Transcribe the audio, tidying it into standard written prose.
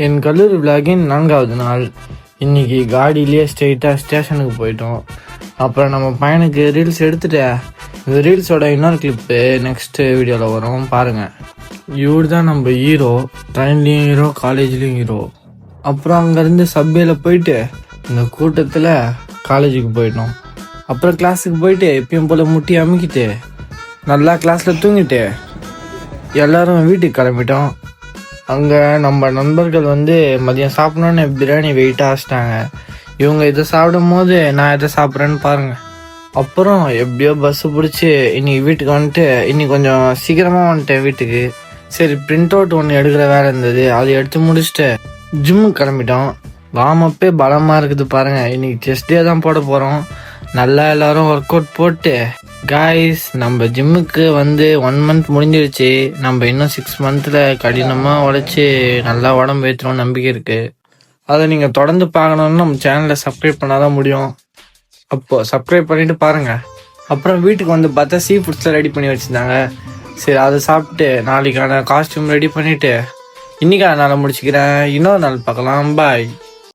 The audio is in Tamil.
என் கல்லூரி விழாவின் 4வது நாள். இன்றைக்கி காடியிலேயே ஸ்ட்ரெயிட்டாக ஸ்டேஷனுக்கு போயிட்டோம். அப்புறம் நம்ம பையனுக்கு ரீல்ஸ் எடுத்துட்டேன். இந்த ரீல்ஸோட இன்னொரு கிளிப்பு நெக்ஸ்ட்டு வீடியோவில் வரும் பாருங்கள். இவர் தான் நம்ம ஹீரோ. ட்ரெயின்லேயும் ஹீரோ, காலேஜ்லேயும் ஹீரோ. அப்புறம் அங்கேருந்து சப்வேல போயிட்டு இந்த கூட்டத்தில் காலேஜுக்கு போயிட்டோம். அப்புறம் கிளாஸுக்கு போயிட்டு எப்பயும் போல் முட்டி அமுக்கிட்டு நல்லா கிளாஸில் தூங்கிட்டு எல்லோரும் வீட்டுக்கு கிளம்பிட்டோம். அங்கே நம்ம நண்பர்கள் மதியம் சாப்பிட்ணுன்னு பிரியாணி வெயிட்டாக வச்சிட்டாங்க. இவங்க இதை சாப்பிடும் போது நான் எதை சாப்பிட்றேன்னு பாருங்கள். அப்புறம் எப்படியோ பஸ்ஸு பிடிச்சி இன்றைக்கி வீட்டுக்கு வந்துட்டு இன்றைக்கி கொஞ்சம் சீக்கிரமாக வந்துட்டேன் வீட்டுக்கு. சரி, பிரிண்ட் அவுட் ஒன்று எடுக்கிற வேலை இருந்தது, அதை எடுத்து முடிச்சுட்டு ஜிம்முக்கு கிளம்பிட்டோம். வார்மப்பே பலமாக இருக்குது பாருங்கள். இன்றைக்கி செஸ்ட் டே தான் போட போகிறோம். நல்லா எல்லோரும் ஒர்க் அவுட் போட்டு காய்ஸ் நம்ம ஜிம்முக்கு 1 மந்த் முடிஞ்சிருச்சு. நம்ம இன்னும் 6 மந்த்தில் கடினமாக உழைச்சி நல்லா உடம்பு ஏற்றணும் நம்பிக்கை இருக்குது. அதை நீங்கள் தொடர்ந்து பார்க்கணுன்னு நம்ம சேனலை சப்ஸ்கிரைப் பண்ணால் தான் முடியும். அப்போது சப்ஸ்கிரைப் பண்ணிவிட்டு பாருங்கள். அப்புறம் வீட்டுக்கு பார்த்தா சீ ஃபுட்ஸில் ரெடி பண்ணி வச்சுருந்தாங்க. சரி, அதை சாப்பிட்டு நாளைக்கான காஸ்டியூம் ரெடி பண்ணிவிட்டு இன்றைக்கான நாளை முடிச்சுக்கிறேன். இன்னொரு நாள் பார்க்கலாம். பாய்.